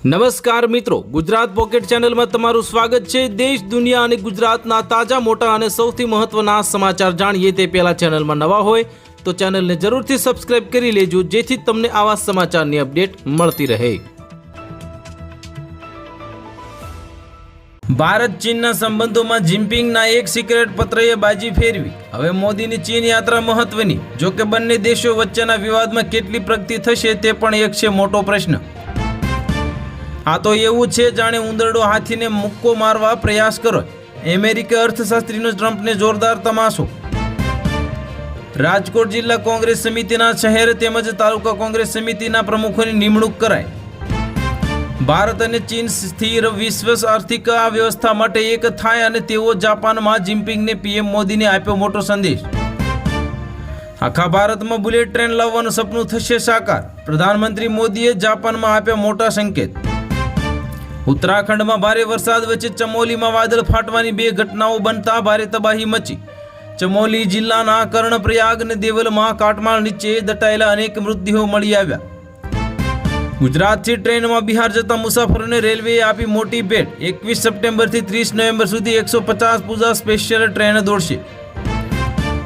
નમસ્કાર મિત્રો, ગુજરાત પોકેટ ચેનલમાં તમારું સ્વાગત છે। દેશ દુનિયા અને ગુજરાતના તાજા મોટા અને સૌથી મહત્વના સમાચાર જાણીએ તે પહેલા ચેનલમાં નવા હોય તો ચેનલને જરૂરથી સબસ્ક્રાઇબ કરી લેજો, જેથી તમને આવા સમાચારની અપડેટ મળતી રહે। ભારત ચીનના સંબંધોમાં જિનપિંગના એક સિક્રેટ પત્રએ બાજી ફેરવી। હવે મોદીની ચીન યાત્રા મહત્વની, જો કે બંને દેશો વચ્ચેના વિવાદમાં કેટલી પ્રગતિ થશે તે પણ એક છે મોટો પ્રશ્ન। આ તો એવું છે જાણે ઉંદરડો હાથીને મુક્કો મારવા પ્રયાસ કરો। અમેરિકી અર્થશાસ્ત્રીનો ટ્રમ્પને જોરદાર તમાશો। રાજકોટ જિલ્લા કોંગ્રેસ સમિતિના શહેર તેમજ તાલુકા કોંગ્રેસ સમિતિના પ્રમુખોની નિમણૂક કરાઈ। ભારત અને ચીન સ્થિર વિશ્વ આર્થિક વ્યવસ્થા માટે એક થાય અને તેઓ જાપાનમાં જિનપિંગને પીએમ મોદીને આપ્યો મોટો સંદેશ। આખા ભારતમાં બુલેટ ટ્રેન લાવવાનું સપનું થશે સાકાર, પ્રધાનમંત્રી મોદીએ જાપાનમાં આપ્યા મોટા સંકેત। ઉત્તરાખંડમાં ભારે વરસાદ વચ્ચે ચમોલીમાં વાદળ ફાટવાની બે ઘટનાઓ બનતા ભારે તબાહી મચી। ચમોલી જિલ્લાના કર્ણપ્રયાગ અને દેવલમાં કાટમાળ નીચે દટાયેલા અનેક મૃતદેહો મળી આવ્યા। ગુજરાતથી ટ્રેનમાં બિહાર જતા મુસાફરોને રેલવેએ આપી મોટી ભેટ। 21 સપ્ટેમ્બરથી 30 નવેમ્બર સુધી 150 પૂજા સ્પેશિયલ ટ્રેન દોડશે।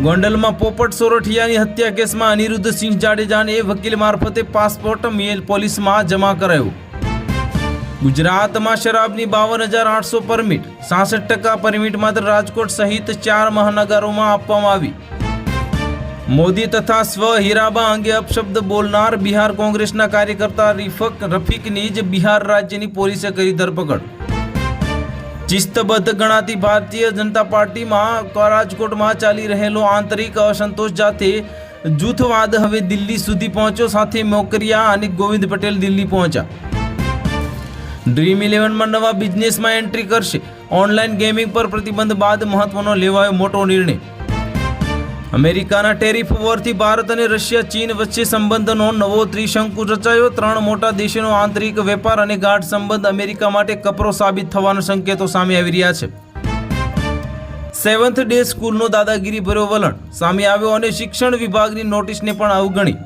ગોંડલમાં પોપટ સોરઠિયાની હત્યા કેસમાં અનિરુદ્ધ સિંહ જાડેજાને વકીલ મારફતે પાસપોર્ટ મેલ પોલીસમાં જમા કરાયો। ગુજરાતમાં શરાબની 52,800 પરમિટ, 66% પરમિટ માત્ર રાજકોટ સહિત 4 મહાનગરોમાં આપવામાં આવી। મોદી તથા સ્વ હીરાબા અંગે અપશબ્દ બોલનાર બિહાર કોંગ્રેસના કાર્યકર્તા રફીકની જ બિહાર રાજ્યની પોલીસે કરી ધરપકડ। શિસ્તબદ્ધ ગણાતી ભારતીય જનતા પાર્ટીમાં રાજકોટમાં ચાલી રહેલો આંતરિક અસંતોષ સાથે જૂથવાદ હવે દિલ્હી સુધી પહોંચ્યો। સાથે મોકરિયા અને ગોવિંદ પટેલ દિલ્હી પહોંચ્યા। ડ્રીમ 11માં નવા બિઝનેસમાં એન્ટ્રી કરશે। ઓનલાઈન ગેમિંગ પર પ્રતિબંધ બાદ મહત્વનો લેવાયો મોટો નિર્ણય। અમેરિકાના ટેરિફ વોરથી ભારત અને રશિયા ચીન વચ્ચે સંબંધનો નવો ત્રિશંકુ રચાયો। 3 મોટા દેશોનો આંતરિક વેપાર અને ગાઢ સંબંધ અમેરિકા માટે કપરો સાબિત થવાના સંકેતો સામે આવી રહ્યા છે। 7th ડે સ્કૂલનો દાદાગીરી ભર્યો વલણ સામે આવ્યો અને શિક્ષણ વિભાગની નોટિસને પણ અવગણી।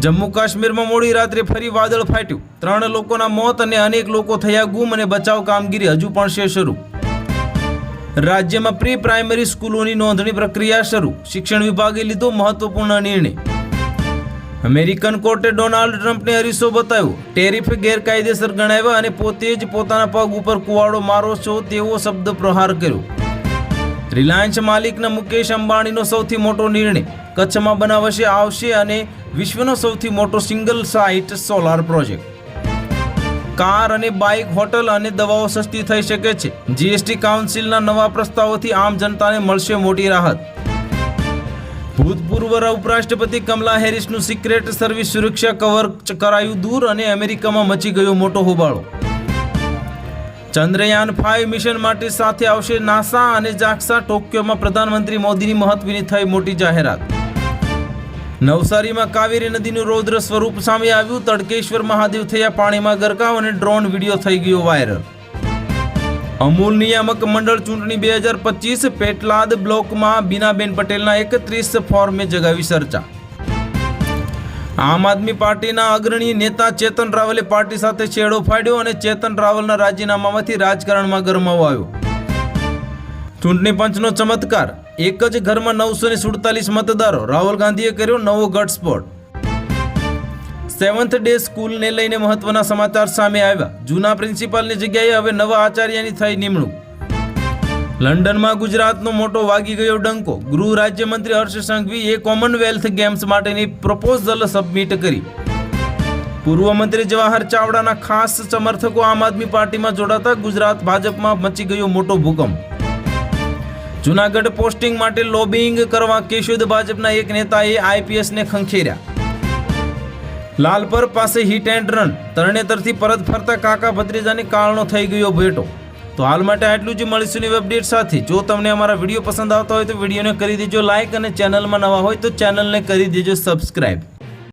જમ્મુ કાશ્મીરમાં મોડી રાત્રે ફરી વાદળ ફાટ્યું, 3 લોકોના મોત અને અનેક લોકો થયા ગુમ અને બચાવ કામગીરી હજુ પણ છે શરૂ। રાજ્યમાં પ્રી પ્રાઇમરી સ્કૂલોની નોંધણી પ્રક્રિયા શરૂ, શિક્ષણ વિભાગે લીધો મહત્વપૂર્ણ નિર્ણય। અમેરિકન કોર્ટે ડોનાલ્ડ ટ્રમ્પને અરીસો બતાવ્યો, ટેરિફ ગેરકાયદેસર ગણાવ્યા અને પોતે જ પોતાના પગ ઉપર કુવાડો મારો છો તેવો શબ્દ પ્રહાર કર્યો। રિલાયન્સ માલિકના મુકેશ અંબાણીનો સૌથી મોટો નિર્ણય, કચ્છમાં બનાવશે આવશે અને વિશ્વનો સૌથી મોટો single site solar project. Car અને બાઇક, હોટલ અને દવાઓ સસ્તી થઈ શકે છે। જીએસટી કાઉન્સિલના નવા પ્રસ્તાવોથી આમ જનતાને મળશે મોટી રાહત। ભૂતપૂર્વ ઉપરાષ્ટ્રપતિ કમલા હેરિસનું સિક્રેટ સર્વિસ સુરક્ષા કવર કરાયું દૂર અને અમેરિકામાં મચી ગયો મોટો હોબાળો। ચંદ્રયાન 5 મિશન માટે સાથે આવશે નાસા અને જાક્સા। ટોક્યોમાં પ્રધાનમંત્રી મોદીની મહત્વની થઈ મોટી જાહેરાત। નવસારીમાં કાવેરી નદીનું રૌદ્ર સ્વરૂપ સામે આવ્યું, તડકેશ્વર મહાદેવ થયા પાણીમાં ગરકાવ અને ડ્રોન વિડીયો થઈ ગયો વાયરલ। અમૂલ નિયામક મંડળ ચૂંટણી 2025 પેટલાદ બ્લોકમાં બીનાબેન પટેલના 31 ફોર્મે જગાવી ચર્ચા। આમ આદમી પાર્ટીના અગ્રણી નેતા ચેતન રાવલે પાર્ટી સાથે છેડો ફાડ્યો અને ચેતન રાવલના રાજીનામામાંથી રાજકારણમાં ગરમાવો આવ્યો। ચૂંટણી પંચનો ચમત્કાર, એક જ ઘરમાં 947 મતદારો, રાહુલ ગાંધીએ કર્યો નવો ઘટસ્ફોટ। 7th ડે સ્કૂલને લઈને મહત્વના સમાચાર સામે આવ્યા, જૂના પ્રિન્સિપાલની જગ્યાએ હવે નવા આચાર્યની થઈ નિમણૂક। લંડનમાં ગુજરાતનો મોટો વાગી ગયો ડંકો, ગૃહ રાજ્યમંત્રી હર્ષ સંઘવીએ કોમનવેલ્થ ગેમ્સ માટેની પ્રપોઝલ સબમિટ કરી। પૂર્વ મંત્રી જવાહર ચાવડાના ખાસ સમર્થકો આમ આદમી પાર્ટીમાં જોડાતા ગુજરાત ભાજપમાં મચી ગયો મોટો ભૂકંપ। જૂનાગઢ પોસ્ટિંગ માટે લોબિંગ કરવા કેશોદ ભાજપના એક નેતાએ આઈપીએસને ખંખેર્યા। લાલપર પાસે હિટ એન્ડ રન, તરણેતરથી પરત ફરતા કાકા ભત્રીજાને કાળનો થઈ ગયો ભેટો। તો હાલ માટે આટલું જ, મળીશું નવી અપડેટ સાથે। જો તમને અમારા વિડીયો પસંદ આવતા હોય તો વિડીયોને કરી દેજો લાઇક અને ચેનલમાં નવા હોય તો ચેનલને કરી દેજો સબસ્ક્રાઇબ।